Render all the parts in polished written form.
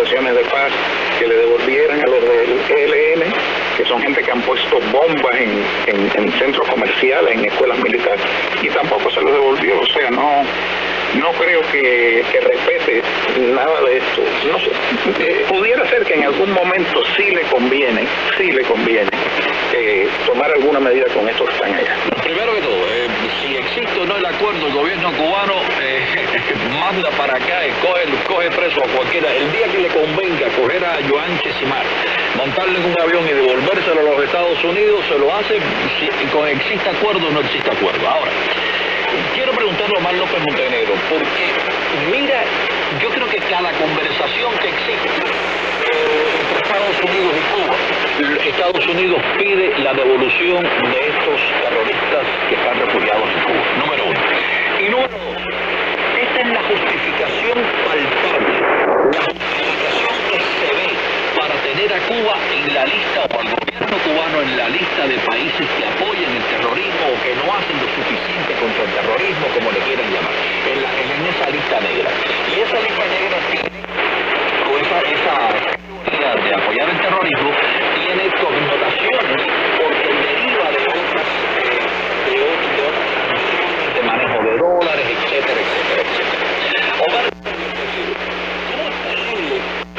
organizaciones de paz que le devolvieran a los del ELN, que son gente que han puesto bombas en centros comerciales, en escuelas militares, y tampoco se los devolvió. O sea, no creo que respete nada de esto. No sé, pudiera ser que en algún momento sí le conviene tomar alguna medida con estos que están allá. Primero que todo, si existe o no el acuerdo, el gobierno cubano manda para acá, coge preso a cualquiera. El día que le convenga coger a Joan Chesimard, montarle en un avión y devolvérselo a los Estados Unidos, se lo hace si existe acuerdo o no existe acuerdo. Ahora, quiero preguntarle a Omar López Montenegro, porque mira, yo creo que cada conversación que existe entre Estados Unidos y Cuba, Estados Unidos pide la devolución de estos terroristas que están refugiados en Cuba, número uno. Y número dos, esta es la justificación palpable, la justificación que se ve para tener a Cuba en la lista, o al gobierno cubano en la lista de países que apoyan el terrorismo o que no hacen lo suficiente contra el terrorismo, como le quieran llamar, en esa lista negra. Y esa lista negra tiene, o esa idea de apoyar el terrorismo, tiene connotaciones porque deriva de otras de manejo de dólares, etcétera, etcétera, etcétera. Omar, ¿cómo es posible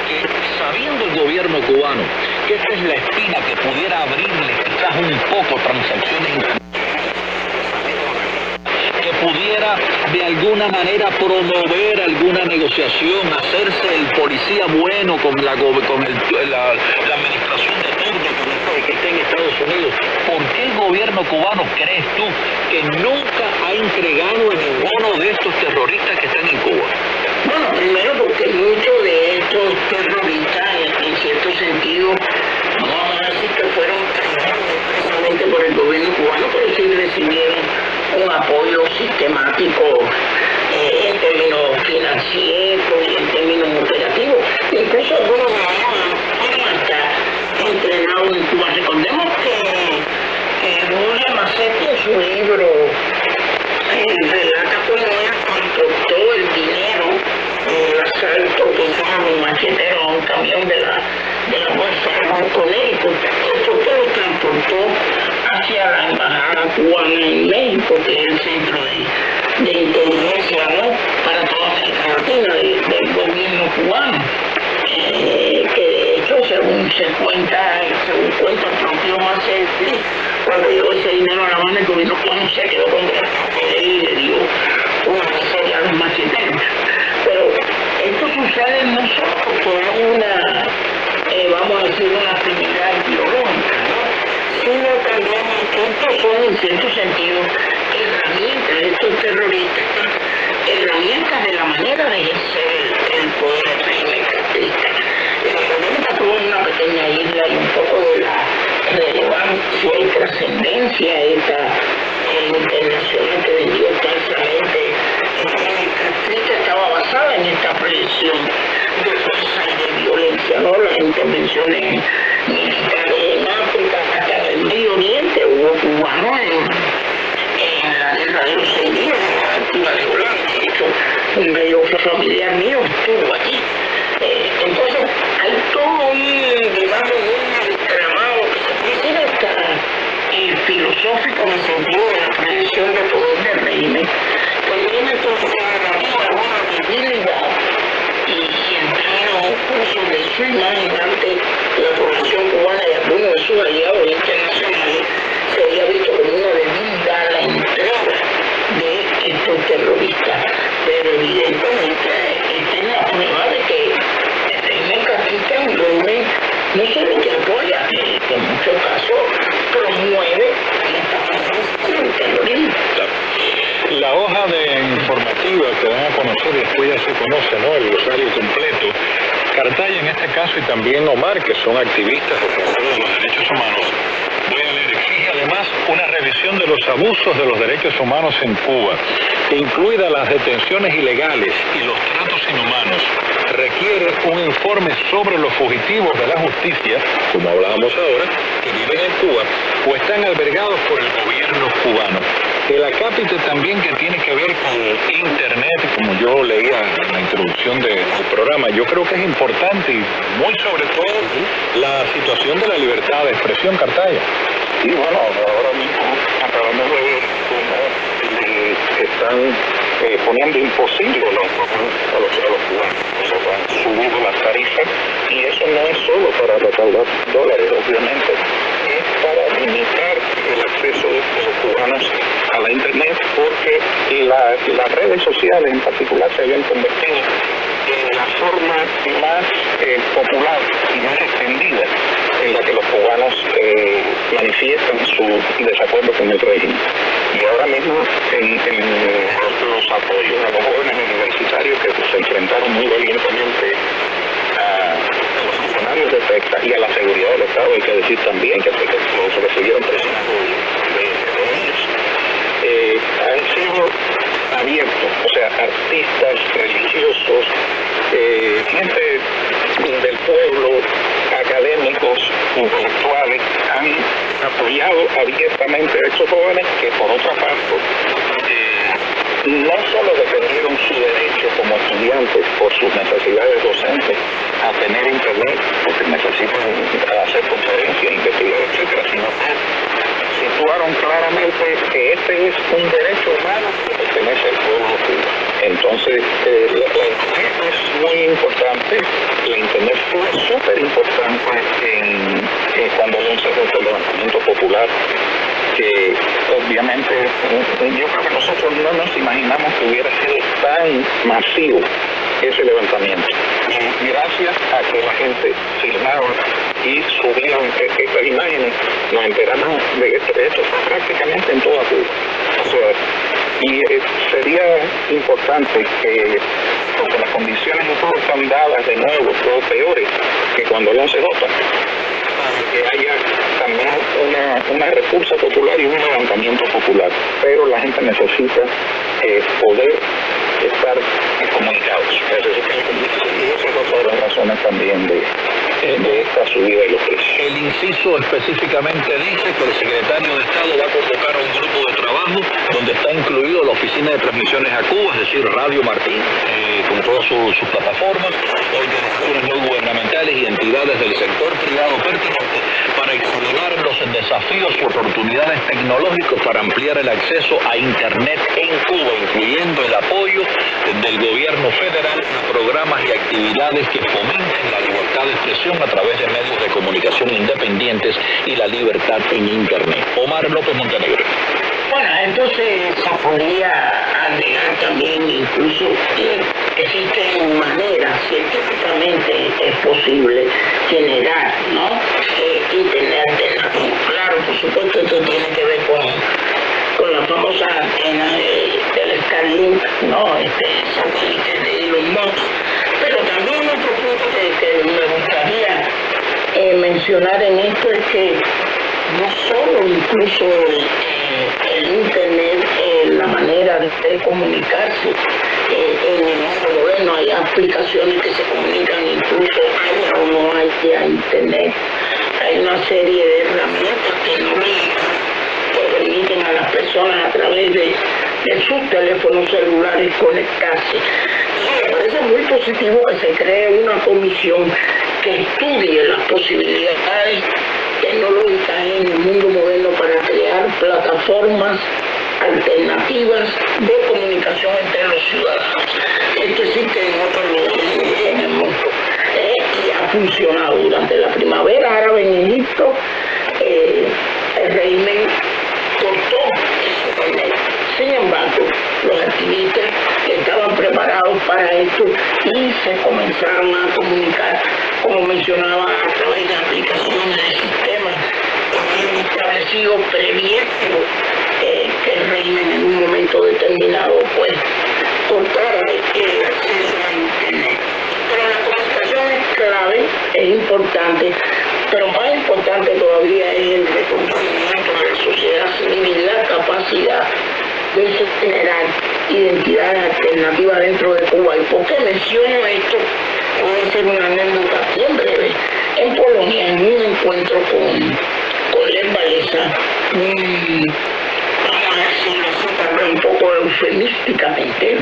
que, sabiendo el gobierno cubano que esta es la espina que pudiera abrirle quizás un poco transacciones internacionales, que pudiera de alguna manera promover alguna negociación, hacerse el policía bueno con la administración de turno que está en Estados Unidos? ¿Por qué el gobierno cubano, crees tú, que nunca ha entregado a ninguno de estos terroristas que están en Cuba? Bueno, primero porque muchos de estos terroristas, en cierto sentido, vamos a decir que fueron creados precisamente por el gobierno cubano, pero sí recibieron un apoyo sistemático en términos financieros y en términos operativos. Incluso algunos de ellos fueron hasta entrenados en Cuba. Recordemos que Julia Macetti en su libro relata cómo él transportó el dinero, el asalto que hizo un machetero a un camión de la Fuerza Armada Connecticut. Esto que lo transportó hacia la embajada cubana en México, que es el centro de inteligencia, ¿no?, para toda América Latina del gobierno cubano, que de hecho según cuenta el propio Macetti, cuando llegó ese dinero a La Habana, el gobierno cubano se quedó con gran poder y le dio una serie a los macheteros. Pero esto sucede no solo porque hay una, vamos a decir, una afinidad ideológica, ¿no?, sino también que estos son, en cierto sentido, herramientas de estos terroristas, herramientas de la manera de ejercer el poder del régimen castrista. La pregunta tuvo una pequeña isla y un poco de la relevancia y trascendencia de esta internacional que vendió falsamente. El régimen castrista estaba basada en esta presión de fuerza y de violencia, ¿no? Las intervenciones militares en África, hasta en el Medio Oriente, hubo cubanos en la guerra de los 6 días, en la altura de Holanda. De hecho, un medio familiar mío estuvo allí. Entonces, hay todo un, digamos, un entramado que se puede hasta filosófico en el sentido de la predicción de poder del régimen. El régimen entonces relativa a una debilidad y en pleno curso de su imagen ante la población cubana y algunos de sus aliados internacionales, se había visto como una debilidad la entrega de estos terroristas. Pero evidentemente esta es la prueba de que el régimen castrista es un régimen no solo que apoya, que en muchos casos promueve esta presencia del terrorismo. La hoja informativa que dan a conocer, después ya se conoce, ¿no?, el glosario completo. Cartaya en este caso y también Omar, que son activistas defensores de los derechos humanos, voy a leer, exige además una revisión de los abusos de los derechos humanos en Cuba, incluidas las detenciones ilegales y los tratos inhumanos. Requiere un informe sobre los fugitivos de la justicia, como hablábamos ahora, que viven en Cuba o están albergados por el gobierno cubano. El acápite también que tiene que ver con Internet, como yo leía en la introducción del programa, yo creo que es importante y muy sobre todo la situación de la libertad de expresión, Cartaya. Y bueno, ahora mismo acabamos de ver cómo le están poniendo imposible a los cubanos. O sea, han subido las tarifas y eso no es solo para recaudar dólares, obviamente, es para limitar el acceso de los cubanos a la Internet, porque las redes sociales en particular se habían convertido en la forma más popular y más extendida en la que los cubanos manifiestan su desacuerdo con el régimen. Y ahora mismo en los apoyos a los jóvenes universitarios que se enfrentaron muy valientemente a los funcionarios de Texas y a la seguridad del Estado, hay que decir también que los recibieron presionando de ellos, han sido abiertos, o sea, artistas, religiosos, gente del pueblo, académicos, intelectuales, han apoyado abiertamente a estos jóvenes que, por otra parte, no solo defendieron su derecho como estudiantes por sus necesidades docentes a tener internet, porque necesitan hacer conferencias, investigar, etcétera, sino que situaron claramente que este es un derecho humano que pertenece al pueblo cubano. Entonces, la Internet es muy importante. La Internet fue súper importante cuando el 11 fue el levantamiento popular, que obviamente yo creo que nosotros no nos imaginamos que hubiera sido tan masivo ese levantamiento. Y gracias a que la gente filmaba y subían estas imágenes, nos enteramos de esto fue prácticamente en toda Cuba. O sea, y sería importante que, porque las condiciones no todas están dadas de nuevo, todo peores que cuando el 11 vota, que haya también una repulsa popular y un levantamiento popular, pero la gente necesita poder estar comunicados, necesitan comunicación, y esa es otra de las razones también de esta subida de los precios. El inciso específicamente dice que el secretario de Estado va a convocar a un grupo de trabajo donde está incluido la Oficina de Transmisiones a Cuba, es decir, Radio Martín, con todas sus plataformas, organizaciones no gubernamentales y entidades del sector privado pertinente para explorar los desafíos y oportunidades tecnológicos para ampliar el acceso a Internet en Cuba, incluyendo el apoyo del gobierno federal a programas y actividades que fomenten la libertad de expresión a través de medios de comunicación independientes y la libertad en Internet. Omar López Montenegro. Bueno, entonces se podría agregar también incluso que existen maneras, científicamente es posible generar, ¿no? Internet alternativo. Claro, por supuesto, esto tiene que ver con la famosa antena del Starlink, ¿no? Satélite de Elon Musk. Pero también otro punto que me gustaría mencionar en esto es que no solo incluso el Internet, la manera de comunicarse en el mundo moderno, hay aplicaciones que se comunican incluso haya o no haya Internet. Hay una serie de herramientas tecnológicas que permiten a las personas a través de sus teléfonos celulares conectarse. Me parece muy positivo que se cree una comisión que estudie las posibilidades tecnológicas en el mundo moderno para crear plataformas alternativas de comunicación entre los ciudadanos. Esto existe en otros lugares en el mundo y ha funcionado durante la primavera árabe en Egipto. El régimen cortó ese internet. Sin embargo, los activistas estaban preparados para esto y se comenzaron a comunicar, como mencionaba, a través de aplicaciones de sistemas establecidos previendo que el régimen en un momento determinado pues cortara el acceso a Internet. Pero la comunicación es clave, es importante, pero más importante todavía es el reconocimiento de la sociedad civil y la capacidad de generar identidades alternativas dentro de Cuba. ¿Y por qué menciono esto? Puede ser una anécdota bien breve. En Polonia, en un encuentro con Lech Walesa, vamos a decir, decirlo así, tal vez un poco eufemísticamente,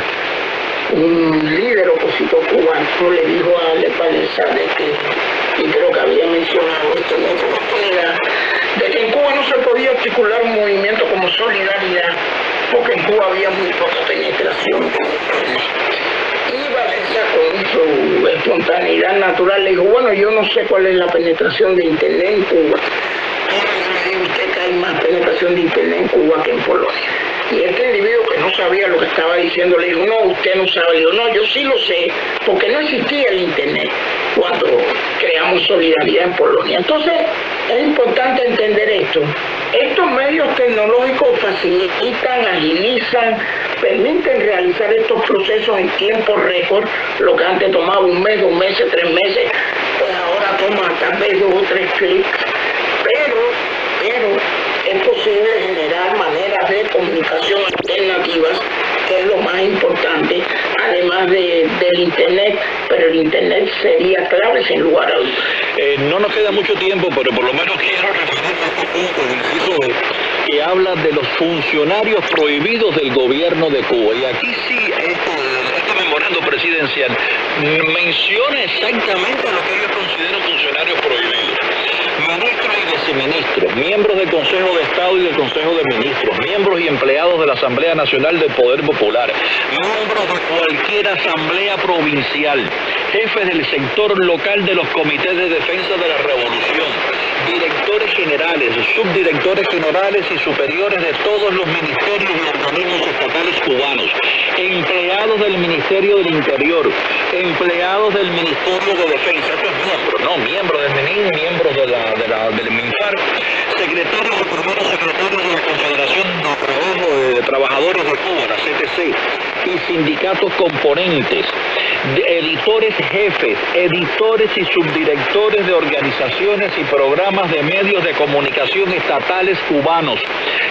un líder opositor cubano le dijo a Lepaleza de que, y creo que había mencionado esto en otra oportunidad, de que en Cuba no se podía articular un movimiento como Solidaridad, porque en Cuba había muy poca penetración. Y Valencia, con su espontaneidad natural, le dijo, bueno, yo no sé cuál es la penetración de Internet en Cuba, pero le digo a usted que hay más penetración de Internet en Cuba que en Polonia. Y este individuo que no sabía lo que estaba diciendo le dijo, no, usted no sabe. Le dijo, no, yo sí lo sé, porque no existía el Internet cuando creamos Solidaridad en Polonia. Entonces, es importante entender esto. Estos medios tecnológicos facilitan, agilizan, permiten realizar estos procesos en tiempo récord, lo que antes tomaba un mes, 2 meses, 3 meses, pues ahora toma tal vez 2 o 3 clics. Pero es posible generar maneras de comunicación alternativas, que es lo más importante, además del Internet, pero el Internet sería clave sin lugar a dudas. No nos queda mucho tiempo, pero por lo menos quiero referirme a este punto del inciso que habla de los funcionarios prohibidos del gobierno de Cuba. Y aquí sí, este memorando presidencial menciona exactamente lo que ellos consideran funcionarios prohibidos. Ministros y viceministros, miembros del Consejo de Estado y del Consejo de Ministros, miembros y empleados de la Asamblea Nacional del Poder Popular, miembros de cualquier asamblea provincial, jefes del sector local de los comités de defensa de la revolución, directores generales, subdirectores generales y superiores de todos los ministerios y organismos estatales cubanos, empleados del Ministerio del Interior, empleados del Ministerio de Defensa, estos miembros, no, miembros del MININ, miembros del MINFAR, secretarios y primeros secretarios de la Confederación de Trabajadores de Cuba, la CTC, y sindicatos componentes, editores jefes, editores y subdirectores de organizaciones y programas de medios de comunicación estatales cubanos,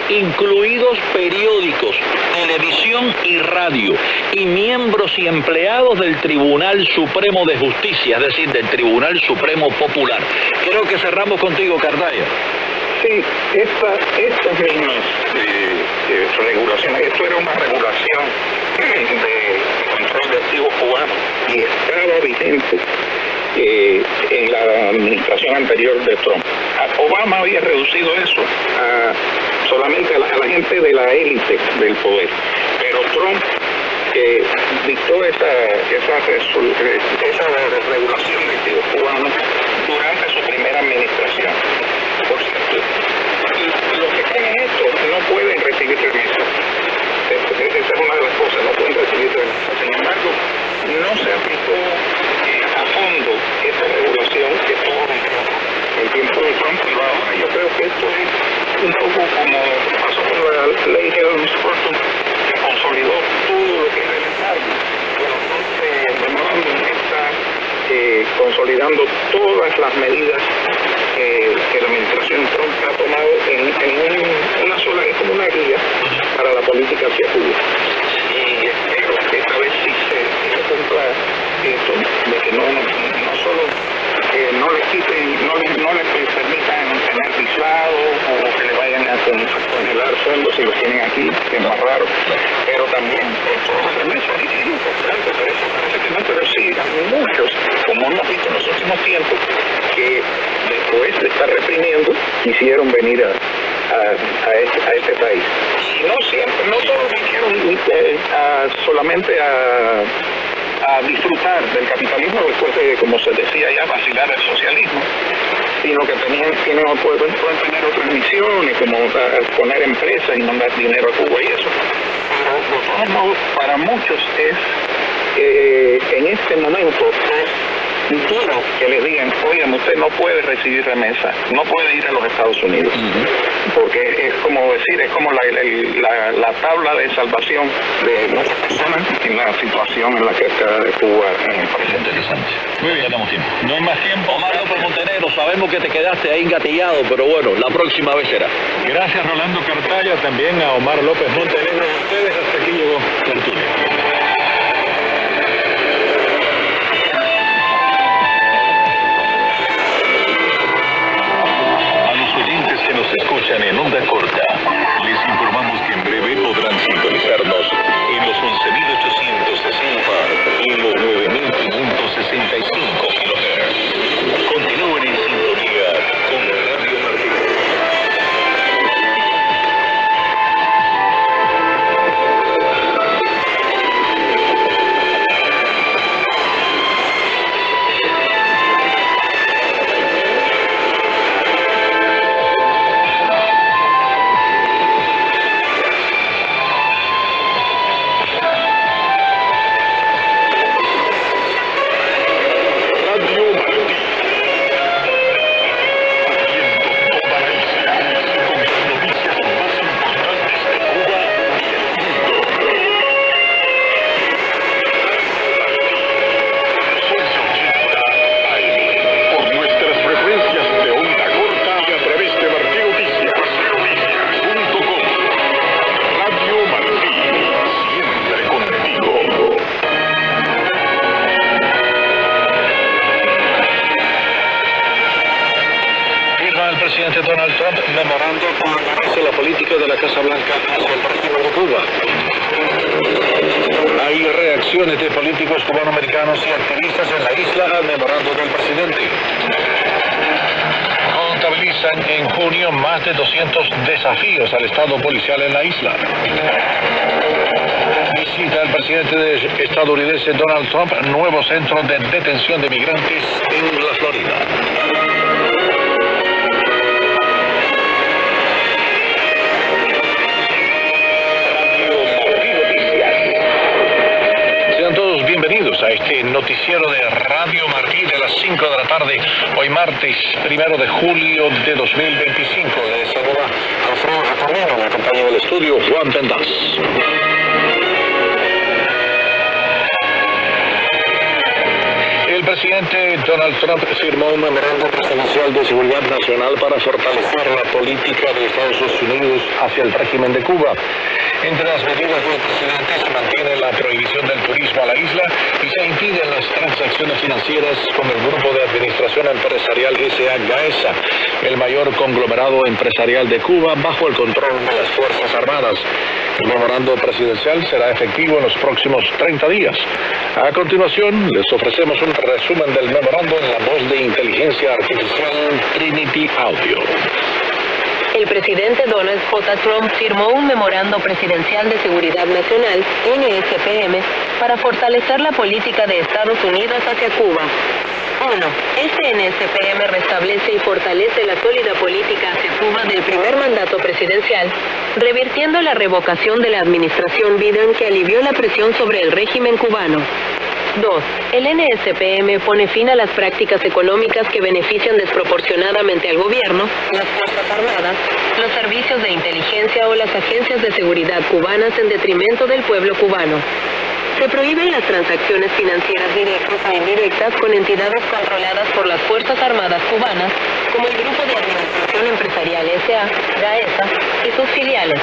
incluidos periódicos, televisión y radio, y miembros y empleados del Tribunal Supremo de Justicia, es decir, del Tribunal Supremo Popular. Creo que cerramos contigo, Cardaya. Sí, estas mismas regulaciones, esto era una regulación de control de activos cubanos y estaba vigente en la administración anterior de Trump. Obama había reducido eso solamente a la gente de la élite del poder, pero Trump dictó esa regulación de activos cubanos durante su primera administración. Por cierto, los que creen en esto no pueden recibir remesas. Esa es una de las cosas, no pueden recibir remesas. Sin embargo, no se aplicó a fondo esa regulación que tuvo en tiempo de Trump. Yo creo que esto es un poco como pasó con la ley Helms-Burton, que consolidó todo lo que era el Estado. El memorándum está consolidando todas las medidas que la administración Trump ha tomado en una sola, es como una guía para la política hacia Cuba. Y espero que esta vez sí se cumpla esto, de que no solo no les quiten, no les permitan tener visados o que le vayan a congelar fondos si los tienen aquí, que es más raro, pero también esto es importante, pero sí, muchos, como hemos visto en los últimos tiempos, que después de estar reprimiendo, quisieron venir a este país. Y no siempre, no solo vinieron solamente a disfrutar del capitalismo después de, como se decía ya, vacilar el socialismo, sino que pueden tener otras misiones, como poner empresas y mandar dinero a Cuba y eso. Pero de todos modos, para muchos en este momento es duro que les digan, oigan, usted no puede recibir remesa, no puede ir a los Estados Unidos, porque es como decir, es como la tabla de salvación de muchas personas en la situación en la que está Cuba en el presente. Interesante. Muy bien, tenemos tiempo. no hay más tiempo. Omar López Montenegro, sabemos que te quedaste ahí engatillado, pero bueno, la próxima vez será. Gracias, Rolando Cartaya, también a Omar López Montenegro. Ustedes, hasta aquí llegó Tertulia. Escuchan en onda corta. Les informamos que en breve presidente Donald Trump memorando cómo aparece la política de la Casa Blanca hacia el régimen de Cuba. Hay reacciones de políticos cubanoamericanos y activistas en la isla al memorando del presidente. Contabilizan en junio más de 200 desafíos al Estado policial en la isla. Visita el presidente estadounidense Donald Trump nuevo centro de detención de migrantes en la Florida. Bienvenidos a este noticiero de Radio Martí de las 5 de la tarde, hoy martes 1 de julio de 2025. Les saluda Alfredo Ratonero, me acompaña en el estudio Juan Pendas. El presidente Donald Trump firmó un memorando presidencial de seguridad nacional para fortalecer la política de Estados Unidos hacia el régimen de Cuba. Entre las medidas del presidente se mantiene la prohibición del turismo a la isla y se impiden las transacciones financieras con el grupo de administración empresarial S.A. Gaesa, el mayor conglomerado empresarial de Cuba bajo el control de las Fuerzas Armadas. El memorando presidencial será efectivo en los próximos 30 días. A continuación, les ofrecemos un resumen del memorando en la voz de inteligencia artificial Trinity Audio. El presidente Donald J. Trump firmó un memorando presidencial de seguridad nacional, NSPM, para fortalecer la política de Estados Unidos hacia Cuba. 1. Este NSPM restablece y fortalece la sólida política hacia Cuba del primer mandato presidencial, revirtiendo la revocación de la administración Biden que alivió la presión sobre el régimen cubano. 2. El NSPM pone fin a las prácticas económicas que benefician desproporcionadamente al gobierno, las Fuerzas Armadas, los servicios de inteligencia o las agencias de seguridad cubanas en detrimento del pueblo cubano. Se prohíben las transacciones financieras directas o indirectas con entidades controladas por las Fuerzas Armadas cubanas, como el Grupo de Administración Empresarial S.A., GAESA, y sus filiales,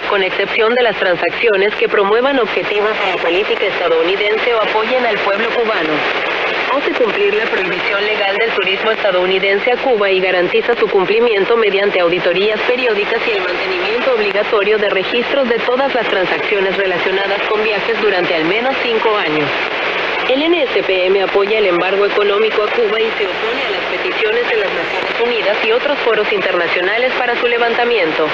con excepción de las transacciones que promuevan objetivos de la política estadounidense o apoyen al pueblo cubano. Hace cumplir la prohibición legal del turismo estadounidense a Cuba y garantiza su cumplimiento mediante auditorías periódicas y el mantenimiento obligatorio de registros de todas las transacciones relacionadas con viajes durante al menos 5 años. El NSPM apoya el embargo económico a Cuba y se opone a las peticiones de las Naciones Unidas y otros foros internacionales para su levantamiento.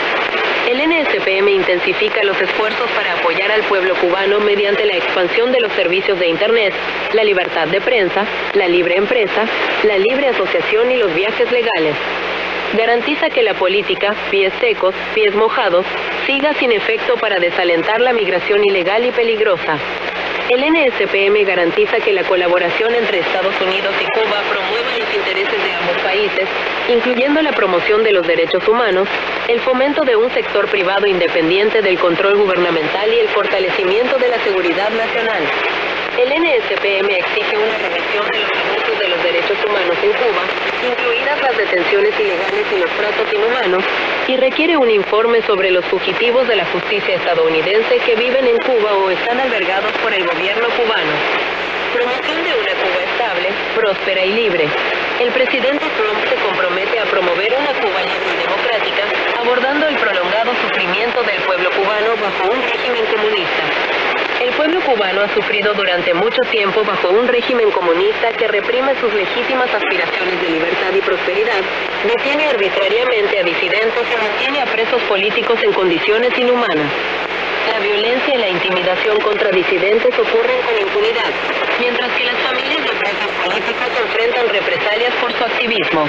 El NSPM intensifica los esfuerzos para apoyar al pueblo cubano mediante la expansión de los servicios de Internet, la libertad de prensa, la libre empresa, la libre asociación y los viajes legales. Garantiza que la política, pies secos, pies mojados, siga sin efecto para desalentar la migración ilegal y peligrosa. El NSPM garantiza que la colaboración entre Estados Unidos y Cuba promueva los intereses de ambos países, incluyendo la promoción de los derechos humanos, el fomento de un sector privado independiente del control gubernamental y el fortalecimiento de la seguridad nacional. El NSPM exige una revisión de los abusos de los derechos humanos en Cuba, incluidas las detenciones ilegales y los tratos inhumanos, y requiere un informe sobre los fugitivos de la justicia estadounidense que viven en Cuba o están albergados por el gobierno cubano. Promoción de una Cuba estable, próspera y libre. El presidente Trump se compromete a promover una Cuba libre y democrática, abordando el prolongado sufrimiento del pueblo cubano bajo un régimen comunista. El pueblo cubano ha sufrido durante mucho tiempo bajo un régimen comunista que reprime sus legítimas aspiraciones de libertad y prosperidad, detiene arbitrariamente a disidentes y mantiene a presos políticos en condiciones inhumanas. La violencia y la intimidación contra disidentes ocurren con impunidad, mientras que las familias de presos políticos enfrentan represalias por su activismo.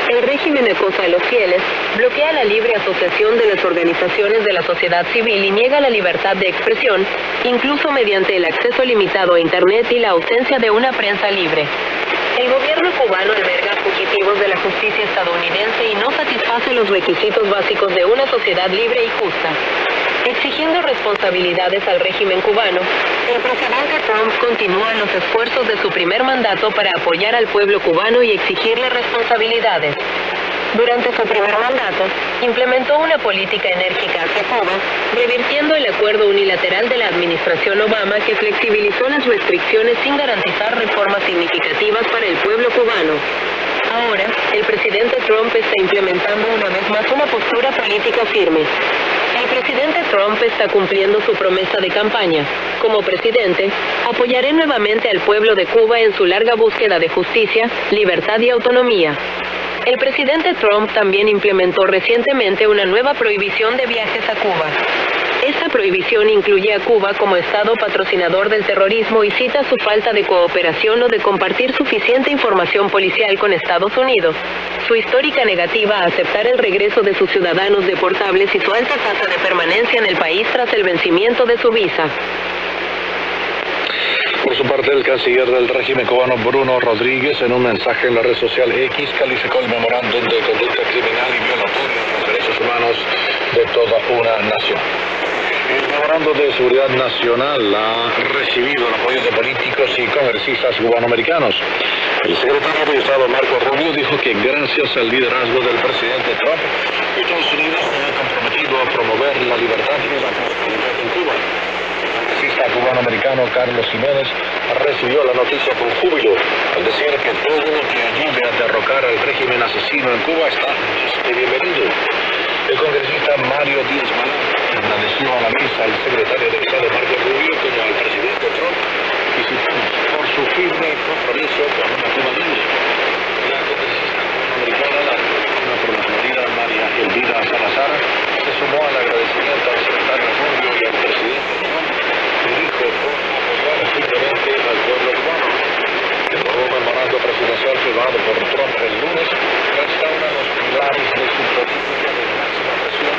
El régimen acosa a los fieles, bloquea la libre asociación de las organizaciones de la sociedad civil y niega la libertad de expresión, incluso mediante el acceso limitado a Internet y la ausencia de una prensa libre. El gobierno cubano alberga fugitivos de la justicia estadounidense y no satisface los requisitos básicos de una sociedad libre y justa. Exigiendo responsabilidades al régimen cubano, el presidente Trump continúa los esfuerzos de su primer mandato para apoyar al pueblo cubano y exigirle responsabilidades. Durante su primer mandato, implementó una política enérgica hacia Cuba, revirtiendo el acuerdo unilateral de la administración Obama que flexibilizó las restricciones sin garantizar reformas significativas para el pueblo cubano. Ahora, el presidente Trump está implementando una vez más una postura política firme. El presidente Trump está cumpliendo su promesa de campaña. Como presidente, apoyaré nuevamente al pueblo de Cuba en su larga búsqueda de justicia, libertad y autonomía. El presidente Trump también implementó recientemente una nueva prohibición de viajes a Cuba. Esta prohibición incluye a Cuba como Estado patrocinador del terrorismo y cita su falta de cooperación o de compartir suficiente información policial con Estados Unidos, su histórica negativa a aceptar el regreso de sus ciudadanos deportables y su alta tasa de permanencia en el país tras el vencimiento de su visa. Por su parte, el canciller del régimen cubano, Bruno Rodríguez, en un mensaje en la red social X, calificó el memorándum de conducta criminal y violatoria de los derechos humanos de toda una nación. El Memorando de Seguridad Nacional ha recibido el apoyo de políticos y congresistas cubanoamericanos. El secretario de Estado, Marco Rubio, dijo que gracias al liderazgo del presidente Trump, Estados Unidos se ha comprometido a promover la libertad y la prosperidad en Cuba. El congresista cubanoamericano Carlos Jiménez recibió la noticia con júbilo al decir que todo lo que ayude a derrocar al régimen asesino en Cuba está más que bienvenido. El congresista Mario Díaz Malán agradeció a la mesa al secretario de Estado Marco Rubio como al presidente Trump y citamos por su firme compromiso con una Cuba libre. La congresista americana, la republicana por la Florida, María Elvira Salazar, se sumó al agradecimiento al secretario Rubio y al presidente Trump y dijo por apoyar firmemente al pueblo cubano. El nuevo memorando presidencial firmado por Trump el lunes restaura los pilares de su política de máxima presión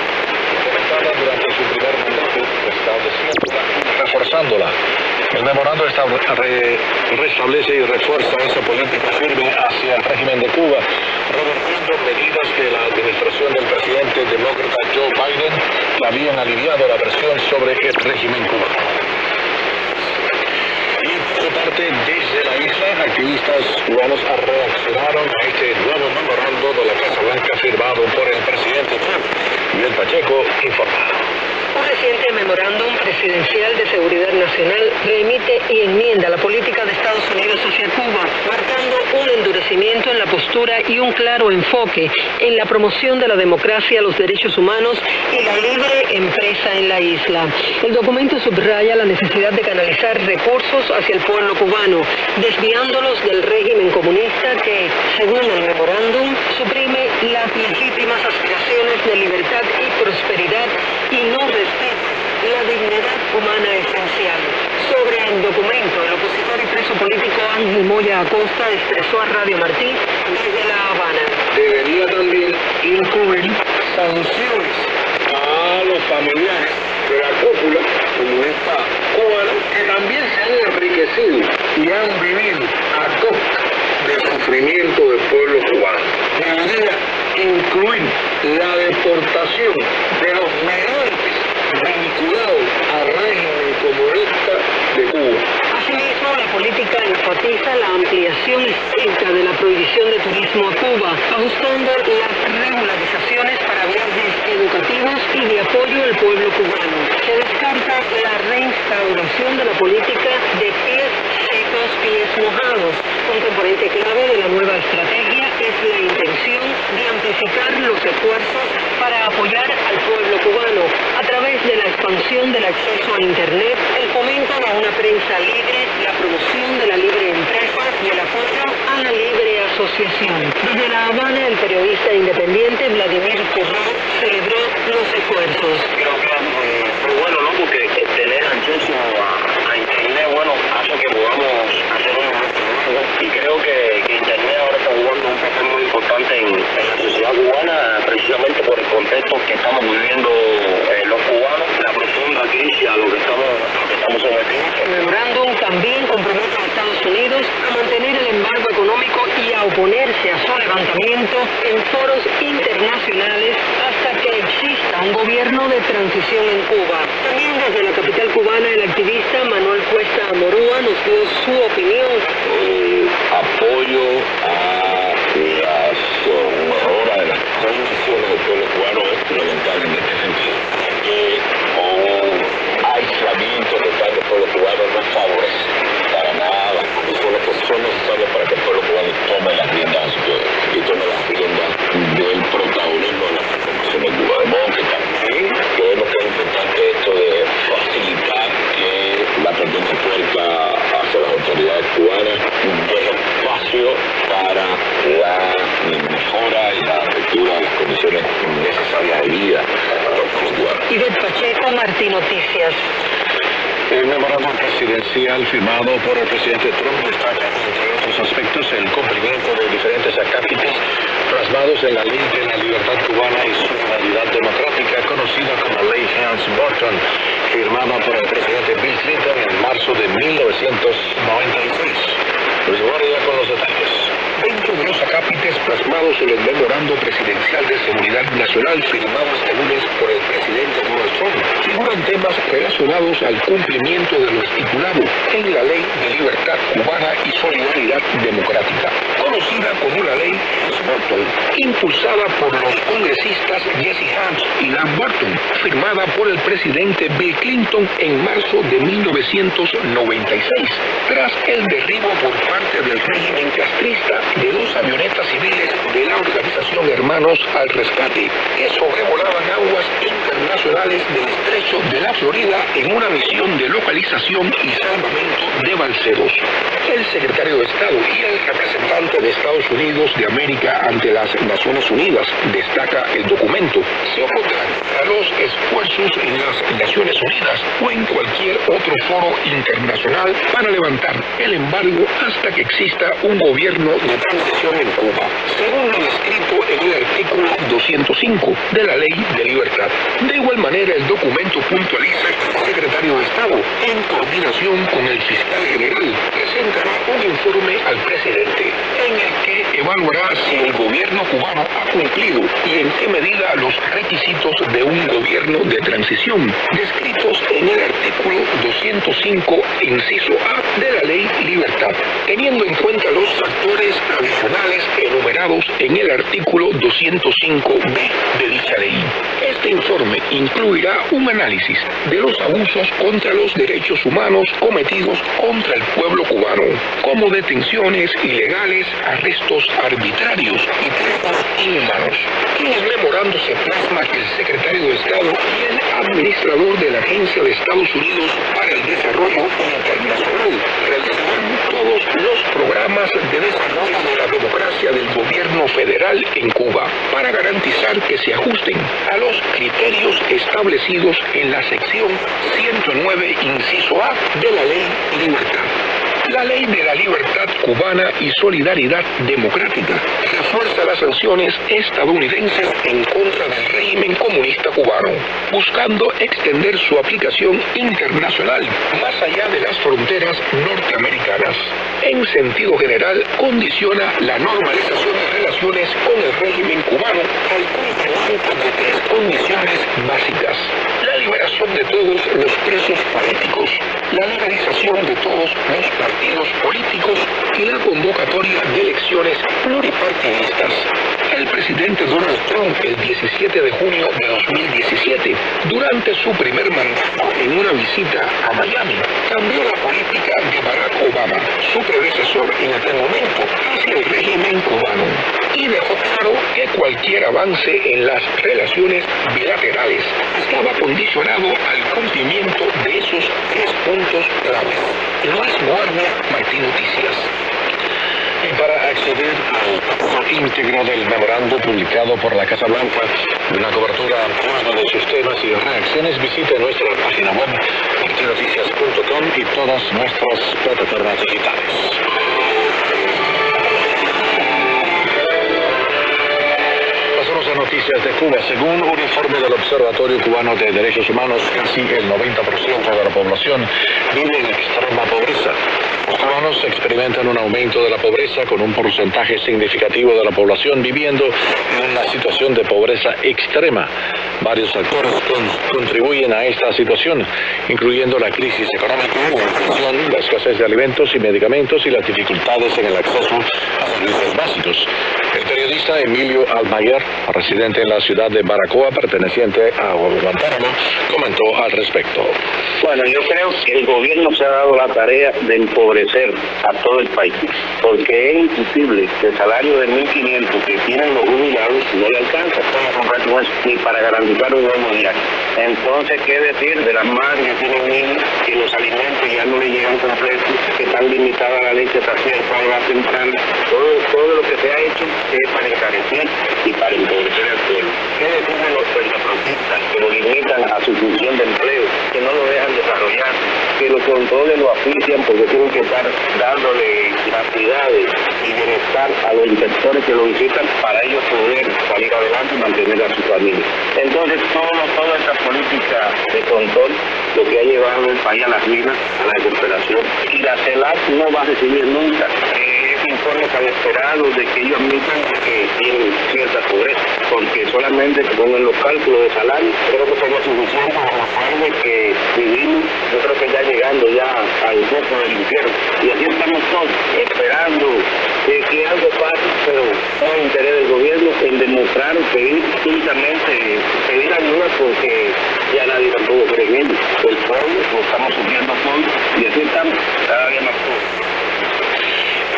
implementada durante su primer mandato, estableciéndola y reforzándola. El memorando restablece y refuerza esa política firme hacia el régimen de Cuba, revertiendo medidas que la administración del presidente demócrata Joe Biden habían aliviado la presión sobre el régimen cubano. Y por su parte, desde la isla, activistas cubanos reaccionaron a este nuevo memorando de la Casa Blanca firmado por el presidente Trump. Miguel Pacheco informa. Un reciente memorándum presidencial de seguridad nacional remite y enmienda la política de Estados Unidos hacia Cuba, marcando un endurecimiento en la postura y un claro enfoque en la promoción de la democracia, los derechos humanos y la libre empresa en la isla. El documento subraya la necesidad de canalizar recursos hacia el pueblo cubano, desviándolos del régimen comunista que, según el memorándum, suprime las legítimas aspiraciones de libertad y prosperidad y no respeta la dignidad humana esencial. Sobre el documento, el opositor y preso político Ángel Moya Acosta expresó a Radio Martí desde La Habana. Debería también incluir sanciones a los familiares de la cúpula comunista cubana que también se han enriquecido y han vivido a costa del sufrimiento del pueblo cubano. Debería incluir la deportación de los menores vinculados al régimen comunista de Cuba. Asimismo, la política enfatiza la ampliación estricta de la prohibición de turismo a Cuba, ajustando las regularizaciones para viajes educativos y de apoyo al pueblo cubano. Se descarta la reinstauración de la política de pies secos, pies mojados. Un componente clave de la nueva estrategia es la intención de amplificar los esfuerzos para apoyar al pueblo cubano a través de la expansión del acceso a Internet, el fomento de una prensa libre, la promoción de la libre empresa y el apoyo a la libre asociación. Desde La Habana, el periodista independiente Vladimir Curró celebró los esfuerzos. Creo que es bueno, ¿no? Porque tener acceso a Internet, bueno, hace que podamos hacer un trabajo y creo que Internet ahora está jugando un papel muy importante en la sociedad cubana, precisamente por el contexto que estamos viviendo los cubanos, la profunda crisis a lo que estamos sometidos. El memorándum también compromete a Estados Unidos a mantener el embargo económico y a oponerse a su levantamiento en foros internacionales hasta que exista un gobierno de transición en Cuba. También desde la capital cubana, el activista Manuel Cuesta Amorúa nos dio su opinión. Apoyo a las mejoras de las condiciones del pueblo cubano es fundamental en este sentido. Un aislamiento total del pueblo cubano no favorece para nada las condiciones que son necesarias para que el pueblo cubano tome las riendas de su mejora y la apertura de las condiciones necesarias de vida para todos los cubanos. Ivette Pacheco, Martín Noticias. El memorándum presidencial firmado por el presidente Trump destaca, entre otros aspectos, el cumplimiento de diferentes acápites plasmados en la Ley de la Libertad Cubana y Solidaridad Democrática, conocida como Ley Helms-Burton, firmada por el presidente Bill Clinton en marzo de 1996. Luis Guardia con los detalles. Dentro de los acápites plasmados en el memorándum presidencial de seguridad nacional firmado este lunes por el presidente Donald Trump, figuran temas relacionados al cumplimiento de lo estipulado en la Ley de Libertad Cubana y Solidaridad Democrática, conocida como la Ley Helms-Burton, impulsada por los congresistas Jesse Helms y Lam Burton, firmada por el presidente Bill Clinton en marzo de 1996, tras el derribo por parte del régimen castrista de dos avionetas civiles de la organización Hermanos al Rescate, que sobrevolaban aguas internacionales del estrecho de la Florida en una misión de localización y salvamento de balseros. El secretario de Estado y el representante de Estados Unidos de América ante las Naciones Unidas, destaca el documento, se opondrán a los esfuerzos en las Naciones Unidas o en cualquier otro foro internacional para levantar el embargo hasta que exista un gobierno de transición en Cuba, según lo descrito en el artículo 205 de la Ley de Libertad. De igual manera, el documento puntualiza que el secretario de Estado, en coordinación con el fiscal general, presentará un informe al presidente en el que evaluará si el gobierno cubano ha cumplido y en qué medida los requisitos de un gobierno de transición descritos en el artículo 205, inciso A de la Ley Libertad, teniendo en cuenta los factores adicionales enumerados en el artículo 205b de dicha ley. Este informe incluirá un análisis de los abusos contra los derechos humanos cometidos contra el pueblo cubano, como detenciones ilegales, arrestos arbitrarios y tratos inhumanos. En el memorando se plasma que el secretario de Estado y el administrador de la Agencia de Estados Unidos para el Desarrollo Internacional realizarán todos los programas de desarrollo de la democracia del gobierno federal en Cuba para garantizar que se ajusten a los criterios establecidos en la sección 109, inciso A de la Ley Libertad. La Ley de la Libertad Cubana y Solidaridad Democrática refuerza las sanciones estadounidenses en contra del régimen comunista cubano, buscando extender su aplicación internacional más allá de las fronteras norteamericanas. En sentido general, condiciona la normalización de relaciones con el régimen cubano al cumplimiento de tres condiciones básicas: la liberación de todos los presos políticos, la legalización de todos los partidos políticos y la convocatoria de elecciones pluripartidistas. El presidente Donald Trump, el 17 de junio de 2017, durante su primer mandato en una visita a Miami, cambió la política de Barack Obama, su predecesor en aquel momento, hacia el régimen cubano, y dejó claro que cualquier avance en las relaciones bilaterales estaba condicionado al cumplimiento de esos tres puntos claves. Luis Guardia, Martín Noticias. Y para acceder al texto íntegro del memorándum publicado por la Casa Blanca y una cobertura ampliada de sus temas y reacciones, visite nuestra página web martinoticias.com y todas nuestras plataformas digitales. Pasamos a noticias de Cuba. Según un informe del Observatorio Cubano de Derechos Humanos, casi el 90% de la población vive en extrema pobreza. Los cubanos experimentan un aumento de la pobreza, con un porcentaje significativo de la población viviendo en una situación de pobreza extrema. Varios factores contribuyen a esta situación, incluyendo la crisis económica, la inflación, la escasez de alimentos y medicamentos y las dificultades en el acceso a servicios básicos. El periodista Emilio Almaguer, residente en la ciudad de Baracoa, perteneciente a Guantánamo, comentó al respecto. Bueno, yo creo que el gobierno se ha dado la tarea de empobrecer a todo el país, porque es imposible que el salario de 1.500 que tienen los jubilados no le alcanza ni para garantizar un buen diario. Entonces, ¿qué decir de las madres que tienen niños, que los alimentos ya no le llegan completos, que están limitadas la leche saciar para la temprana? Todo lo que se ha hecho es para encarecer empobrecer y para empobrecer al pueblo. ¿Qué detienen los cuentapropistas que lo limitan a su función de empleo, que no lo dejan desarrollar, que lo controlen, lo asfixian porque tienen que estar dándole actividades y bienestar a los inspectores que lo visitan para ellos poder salir adelante y mantener a su familia? Entonces toda esta política de control lo que ha llevado el país a las ruinas, a la desesperación, y la CELAC no va a recibir nunca ese informe tan esperado de que ellos admitan que tienen cierta pobreza, porque solamente con los cálculos de salario creo que sería suficiente para la forma que vivimos. Yo creo que ya llegando ya al foco del infierno, y así estamos todos esperando que algo pase, pero no hay interés del gobierno en demostrar, pedir únicamente, pedir ayuda, porque ya nadie tampoco cree en ellos. El pueblo lo estamos sufriendo todos y así estamos cada día más pobres.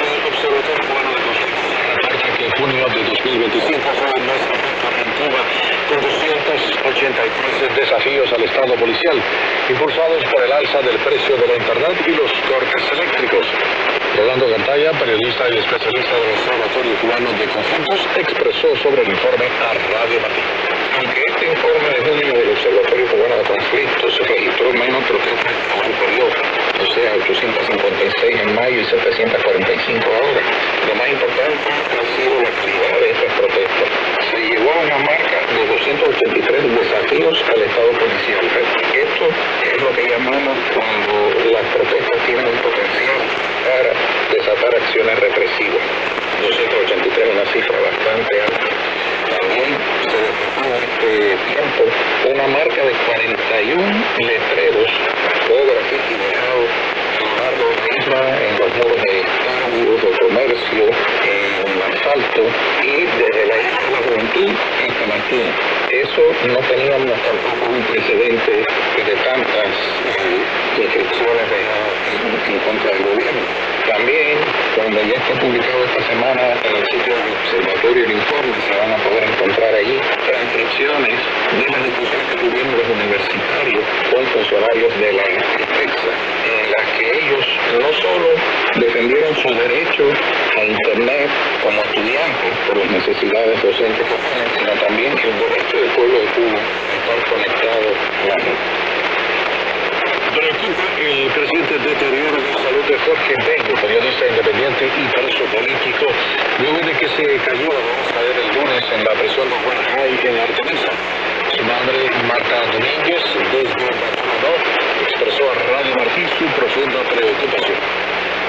El Observatorio Cubano de Conflictos reporta que junio de 2025 fue el mes perfecto en Cuba, con 283 desafíos al Estado policial, impulsados por el alza del precio de la Internet y los cortes eléctricos. Rolando Gantalla, periodista y especialista del Observatorio Cubano de Conflictos, expresó sobre el informe a Radio Martí. Aunque este informe de junio del Observatorio Cubano de Conflictos registró menos protestas que el anterior, o sea, 856 en mayo y 745 ahora, lo más importante ha sido la calidad de estas protestas. Se llegó a una marca de 283 desafíos al Estado policial. Esto es lo que llamamos cuando las protestas tienen un potencial para desatar acciones represivas. 283 es una cifra bastante alta. También se detectó en este tiempo una marca de 41 letreros o graffiti dejados a lo largo de la isla, en los muros de estadios, de comercio, en el asfalto y desde la isla de la Juventud hasta Martín. Eso no teníamos tampoco un precedente de tantas inscripciones dejadas en contra del gobierno. También, cuando ya está publicado esta semana en el sitio del Observatorio el informe, se van a poder encontrar allí transcripciones de las discusiones que tuvieron los universitarios con funcionarios de la IPEXA, en las que ellos no solo defendieron su derecho a Internet como estudiantes por las necesidades docentes que tienen, sino también el derecho del pueblo de Cuba a estar conectado a la red. Preocupa el creciente deterioro de salud de Jorge Bello, periodista independiente y preso político, luego de que se cayó, vamos a ver, el lunes en la prisión de Guanajay en Artemisa. Su madre, Marta Domínguez, desde Barcelona, expresó a Radio Martí su profunda preocupación.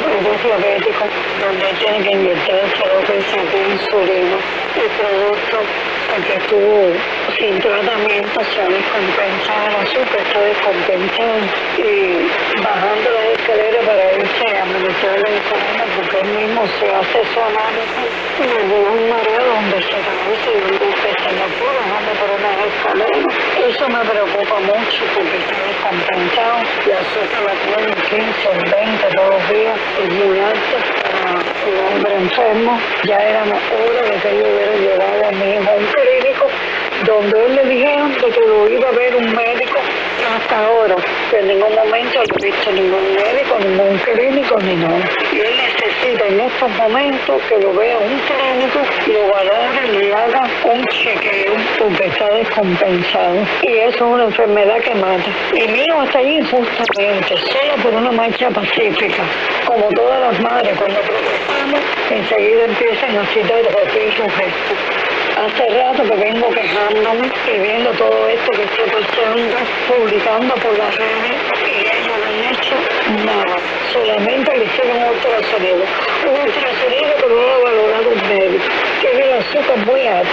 Un diabético donde tiene que inyectarse 2 veces de insulina. El producto que estuvo sin tratamiento se ha descompensado, el azúcar está descompensado y bajando las escaleras para irse a administrar la insulina porque él mismo se hace su análisis y le dio un mareo donde se traduce y usted se lo pudo bajando por unas escaleras. Eso me preocupa mucho porque está descompensado, la azúcar la tiene 15 o 20 todos los días, es muy alta para un hombre enfermo. Ya era hora de que yo hubiera llevado a mi hijo a un clínico donde él le dijeron de que lo iba a ver un médico. Hasta ahora, que en ningún momento no he visto ningún médico, ningún clínico ni nada. Y él necesita en estos momentos que lo vea un clínico, lo valore, le haga un chequeo porque está descompensado. Y eso es una enfermedad que mata. Y mi hijo está allí justamente, solo por una marcha pacífica. Como todas las madres, cuando protestamos, enseguida empiezan a citar repito un gesto. Hace rato que vengo quejándome y viendo todo esto que estoy pasando, publicando por las redes, y ellos no han hecho nada. Solamente le hicieron un ultrasonido. Un ultrasonido que lo ha valorado un médico, que es el azúcar muy alto,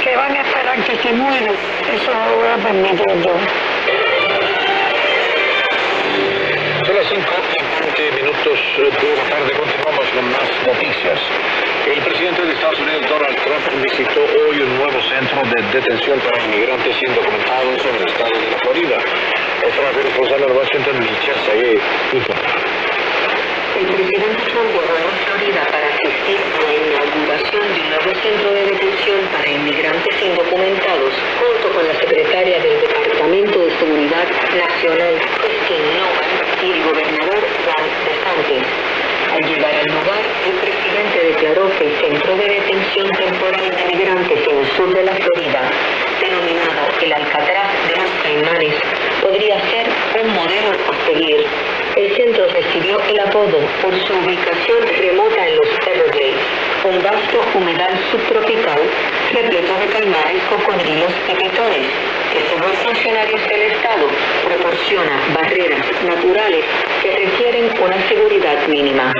que van a esperar que se muera. Eso no lo voy a permitir yo. Son las 5:20 de la tarde, continuamos con más noticias. El presidente de Estados Unidos, Donald Trump, visitó hoy un nuevo centro de detención para inmigrantes indocumentados en el estado de la Florida. Nuestra corresponsal en Washington, Michelle Sayé, informa. El presidente Trump llegó a Florida para asistir a la inauguración de un nuevo centro de detención para inmigrantes indocumentados, junto con la secretaria del Departamento de Seguridad Nacional, Christine Nolan, y el gobernador Ron DeSantis. Al llegar al lugar, el presidente declaró que el centro de detención temporal de migrantes en el sur de la Florida, denominado el Alcatraz de los Caimanes, podría ser un modelo a seguir. El centro recibió el apodo por su ubicación remota en los Everglades, un vasto humedal subtropical repleto de caimanes, cocodrilos y pitones, que según funcionarios del Estado proporciona barreras naturales que requieren una seguridad mínima.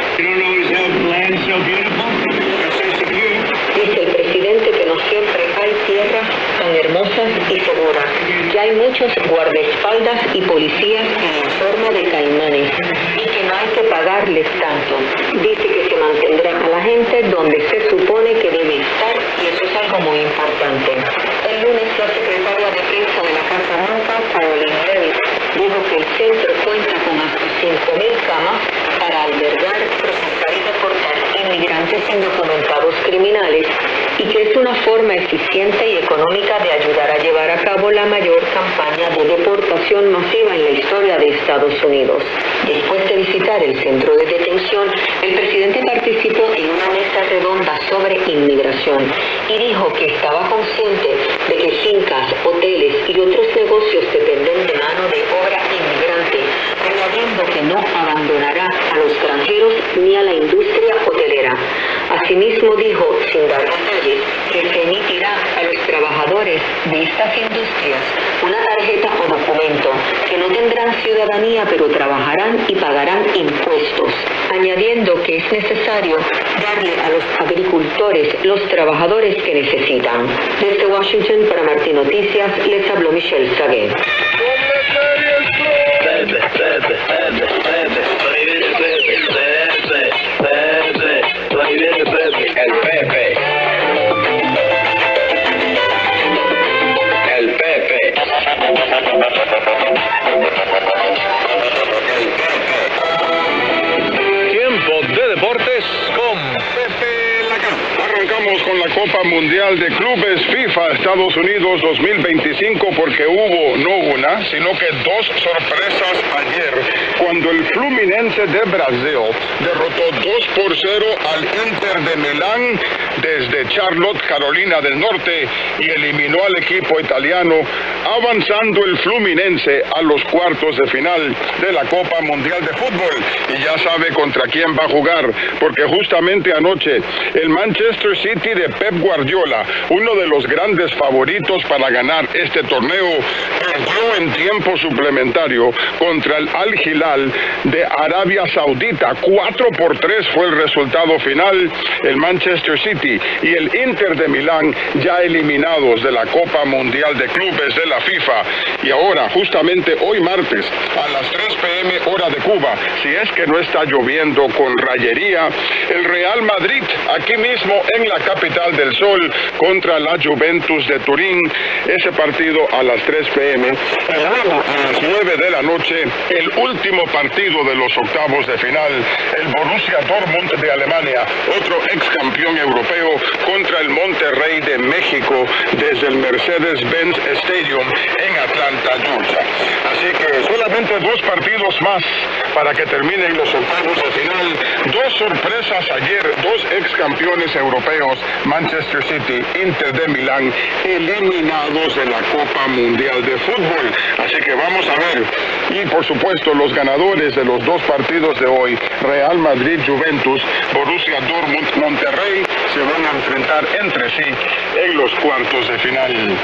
Dice el presidente que no siempre hay tierras tan hermosas y seguras, que hay muchos guardaespaldas y policías en forma de caimanes y que no hay que pagarles tanto. Dice que se mantendrá a la gente donde se supone que debe estar y eso es algo muy importante. El lunes la secretaria de prensa de la Casa Blanca, Caroline Levitt, dijo que el centro cuenta con hasta 5.000 camas para albergar, procesar y deportar inmigrantes indocumentados criminales y que es una forma eficiente y económica de ayudar a llevar a cabo la mayor campaña de deportación masiva en la historia de Estados Unidos. Después de visitar el centro de detención, el presidente participó en una mesa redonda sobre inmigración y dijo que estaba consciente de que fincas, hoteles y otros negocios dependen de mano de obra inmigrante, añadiendo que no abandonará a los granjeros ni a la industria hotelera. Asimismo dijo, sin dar detalles, que se emitirá a los trabajadores de estas industrias una tarjeta o documento, que no tendrán ciudadanía pero trabajarán y pagarán impuestos, añadiendo que es necesario darle a los agricultores los trabajadores que necesitan. Desde Washington para Martín Noticias les habló Michelle Sagué. El Pepe. El Pepe. Tiempo de deportes con Pepe Lacán. Arrancamos con la Copa Mundial de Clubes FIFA Estados Unidos 2025 porque hubo no una, sino que dos sorpresas ayer cuando el Fluminense de Brasil derrotó 2-0 al Inter de Milán desde Charlotte, Carolina del Norte y eliminó al equipo italiano, avanzando el Fluminense a los cuartos de final de la Copa Mundial de Fútbol. Y ya sabe contra quién va a jugar, porque justamente anoche el Manchester City de Pep Guardiola, uno de los grandes favoritos para ganar este torneo, perdió en tiempo suplementario contra el Al Hilal de Arabia Saudita. 4-3 fue el resultado final. El Manchester City y el Inter de Milán ya eliminados de la Copa Mundial de Clubes de la FIFA. Y ahora, justamente hoy martes, a las 3 p.m. hora de Cuba, si es que no está lloviendo con rayería, el Real Madrid, aquí mismo en la capital del sol, contra la Juventus de Turín. Ese partido a las 3 p.m. Y luego a las 9 de la noche, el último partido de los octavos de final, el Borussia Dortmund de Alemania, otro ex campeón europeo, contra el Monterrey de México desde el Mercedes-Benz Stadium en Atlanta, Georgia. Así que solamente dos partidos más para que terminen los octavos de final. Dos sorpresas ayer, dos ex campeones europeos, Manchester City, Inter de Milán, eliminados de la Copa Mundial de Fútbol. Así que vamos a ver. Y por supuesto los ganadores de los dos partidos de hoy, Real Madrid, Juventus, Borussia Dortmund, Monterrey, se van a enfrentar entre sí en los cuartos de final.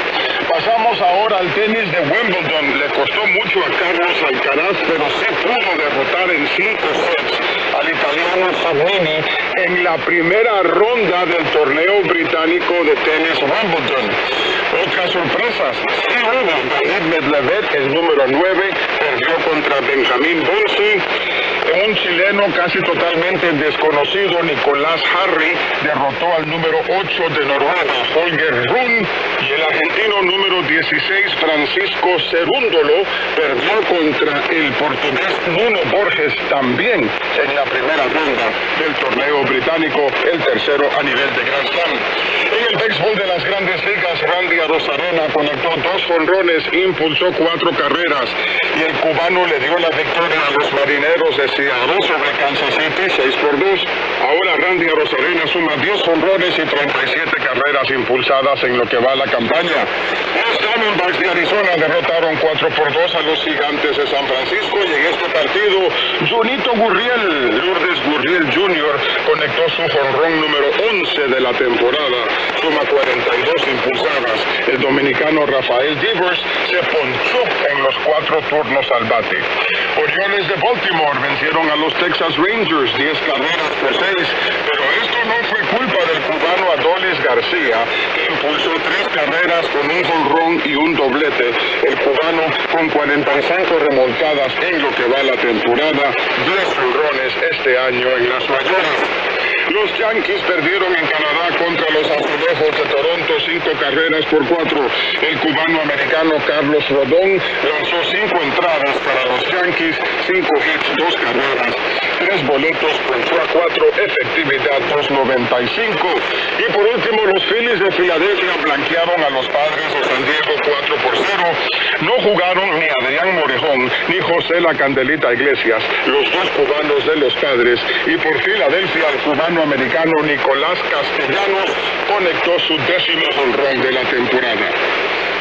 Pasamos ahora al tenis de Wimbledon. Le costó mucho a Carlos Alcaraz, pero se pudo derrotar en 5 sets al italiano Fognini en la primera ronda del torneo británico de tenis Wimbledon. Otras sorpresas, sí hubo. Daniil Medvedev, el número 9, perdió contra Benjamin Bonzi. Un chileno casi totalmente desconocido, Nicolás Harry, derrotó al número 8 de Noruega, Holger Rune, y el argentino número 16, Francisco Cerúndolo, perdió contra el portugués Nuno Borges, también en la primera ronda del torneo británico, el tercero a nivel de Grand Slam. En el béisbol de las Grandes Ligas, Randy Arozarena conectó 2 jonrones, impulsó 4 carreras y el cubano le dio la victoria a los Marineros de Seattle sobre Kansas City 6-2. Ahora Randy Arozarena suma 10 jonrones y 37 carreras impulsadas en lo que va la campaña. Los Diamondbacks de Arizona derrotaron 4-2 a los Gigantes de San Francisco y en este partido Junito Gurriel, Lourdes Gurriel Jr. conectó su jonrón número 11 de la temporada, suma 42 impulsadas. El dominicano Rafael Devers se ponchó en los 4 turnos al bate. Orioles de Baltimore vencieron a los Texas Rangers 10 carreras por 6, pero esto no fue culpa del cubano Adolis García, que impulsó 3 carreras con un jonrón y un doblete. El cubano con 45 remolcadas en lo que va la temporada, 10 jonrones este año en las mayores. Los Yankees perdieron en Canadá contra los Azulejos de Toronto 5 carreras por 4. El cubano-americano Carlos Rodón lanzó 5 entradas para los Yankees, 5 hits, 2 carreras, 3 boletos, ponchó a 4, efectividad 2.95. Y por último, los Phillies de Filadelfia blanquearon a los Padres de San Diego 4-0. No jugaron ni Adrián Morejón ni José La Candelita Iglesias, los 2 cubanos de los Padres, y por Filadelfia el cubano-americano Nicolás Castellanos conectó su 10º jonrón de la temporada.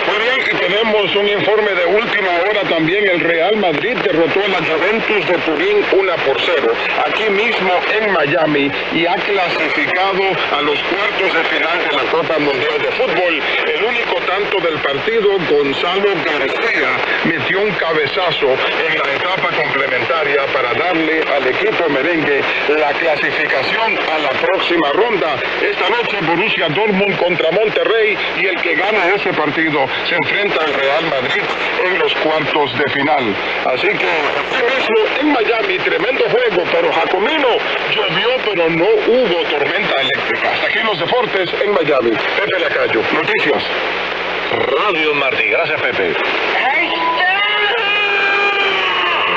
Muy bien, y tenemos un informe de última hora también. El Real Madrid derrotó a la Juventus de Turín 1-0, aquí mismo en Miami, y ha clasificado a los cuartos de final de la Copa Mundial de Fútbol. El único tanto del partido, Gonzalo García, metió un cabezazo en la etapa complementaria para darle al equipo merengue la clasificación a la próxima ronda. Esta noche Borussia Dortmund contra Monterrey, y el que gana ese partido se enfrenta al Real Madrid en los cuartos de final. Así que aquí mismo en Miami, tremendo juego, pero Jacomino, llovió pero no hubo tormenta eléctrica. Hasta aquí los deportes en Miami. Pepe Lacayo, noticias. Radio Martí, gracias Pepe.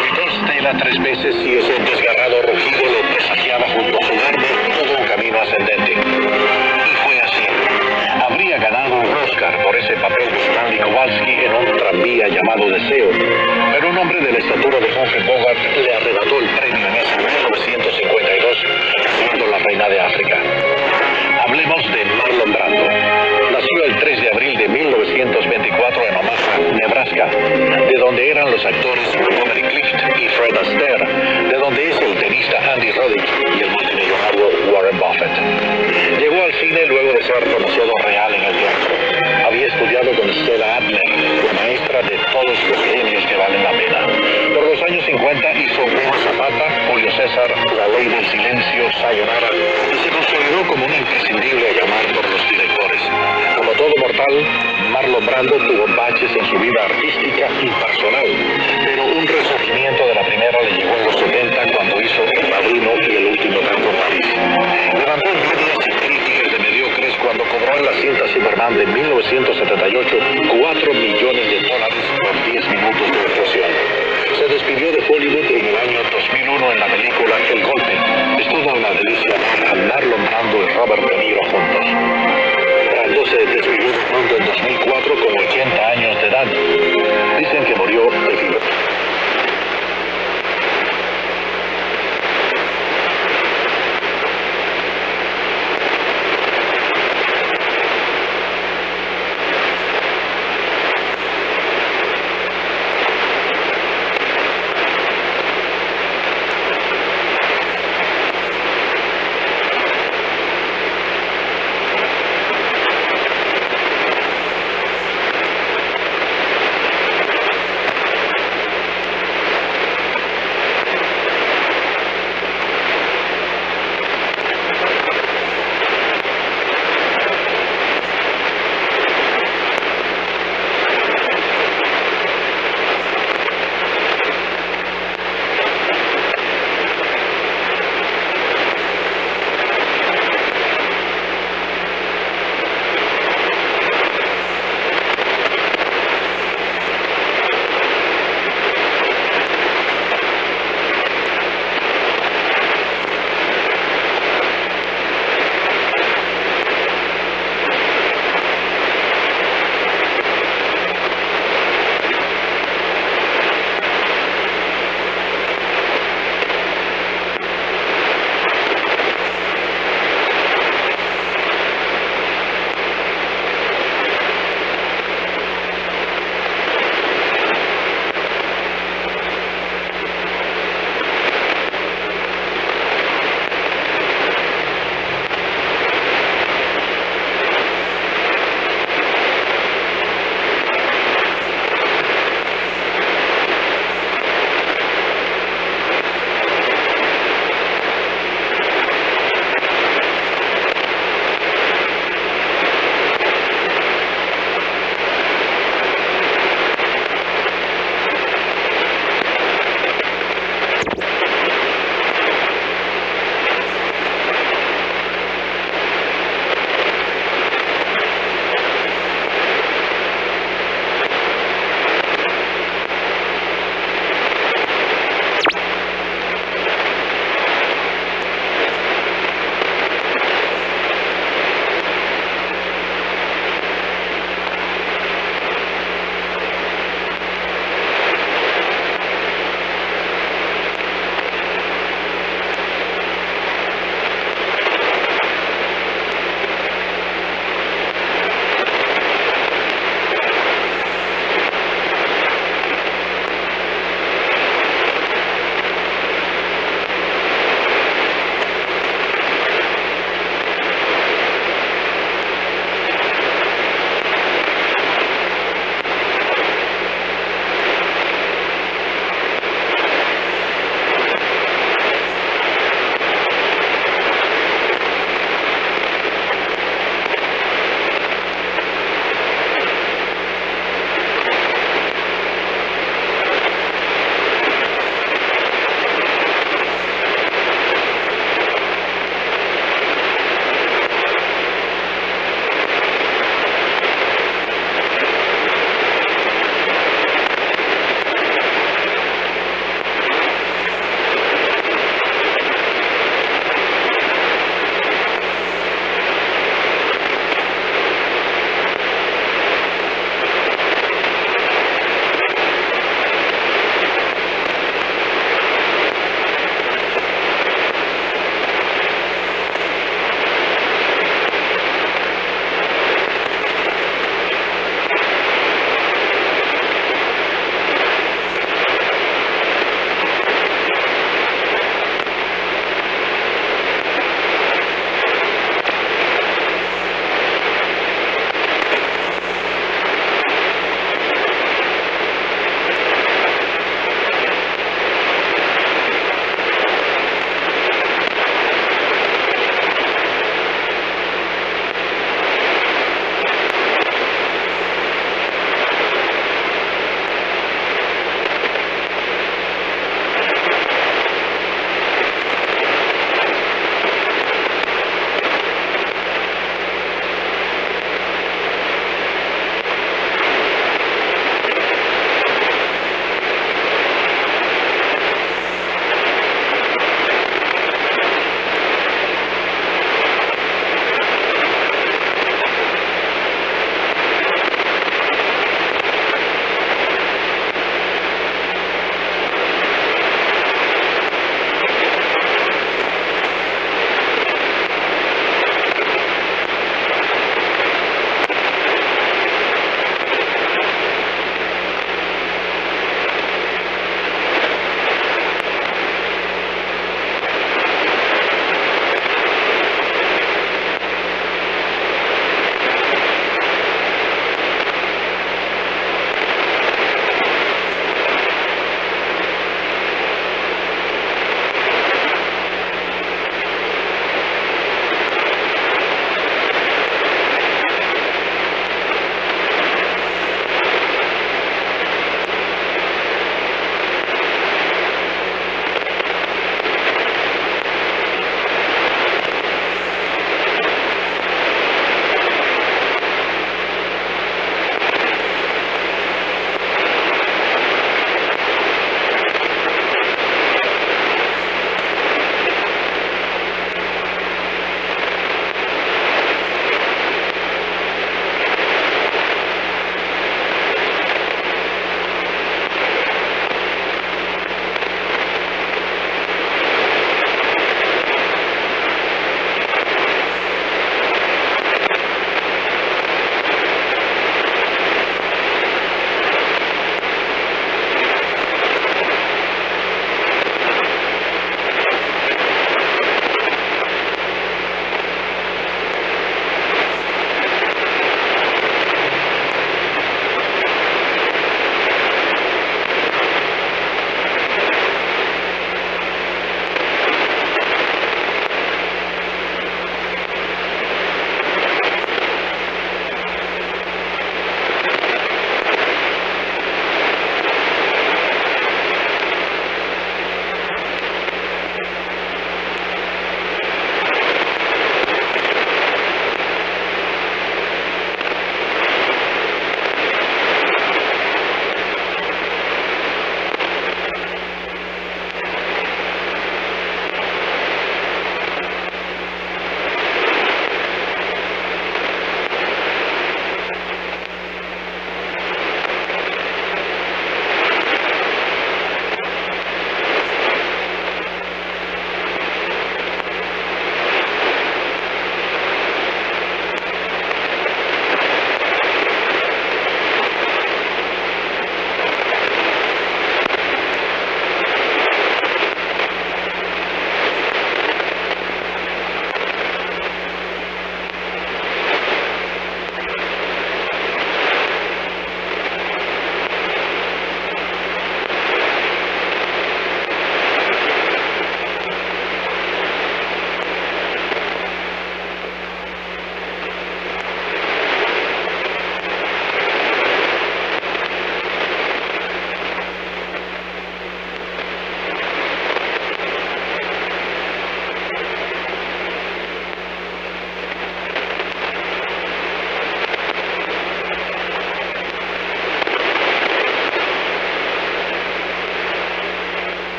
Gritó Estela 3 veces y ese desgarrado rugido lo presagiaba junto a su verde todo un camino ascendente. Y fue así. Habría ganado un Oscar por ese papel de Stanley Kowalski en un tranvía llamado Deseo, pero un hombre de la estatura de Humphrey Bogart le arrebató el premio en ese 1952, siendo la reina de África. Hablemos de Marlon Brando. Nació el 3 de abril de 1924 en Omaha, Nebraska, de donde eran los actores Montgomery Clift y Fred Astaire, de donde es el tenista Andy Roddick y el multimillonario Warren Buffett. Llegó al cine luego de ser demasiado real en el teatro. Había estudiado con Stella Adler, la maestra de todos los genios que valen la pena. Por los años 50 hizo Pedro Zapata, Julio César, La Ley del Silencio, Sayonara, y se consolidó como un imprescindible a llamar por los directores. Como todo mortal, Marlon Brando tuvo baches en su vida artística y personal, pero un resurgimiento de la primera le llegó en los 70 cuando hizo El Padrino y El Último Tango en París. Levantó envidias y críticas de mediocres cuando cobró en la cinta Superman de 1978 $4 millones por 10 minutos de actuación. Se despidió de Hollywood en el año 2001 en la película El Golpe. Es toda una delicia ver a Marlon Brando y Robert De Niro juntos.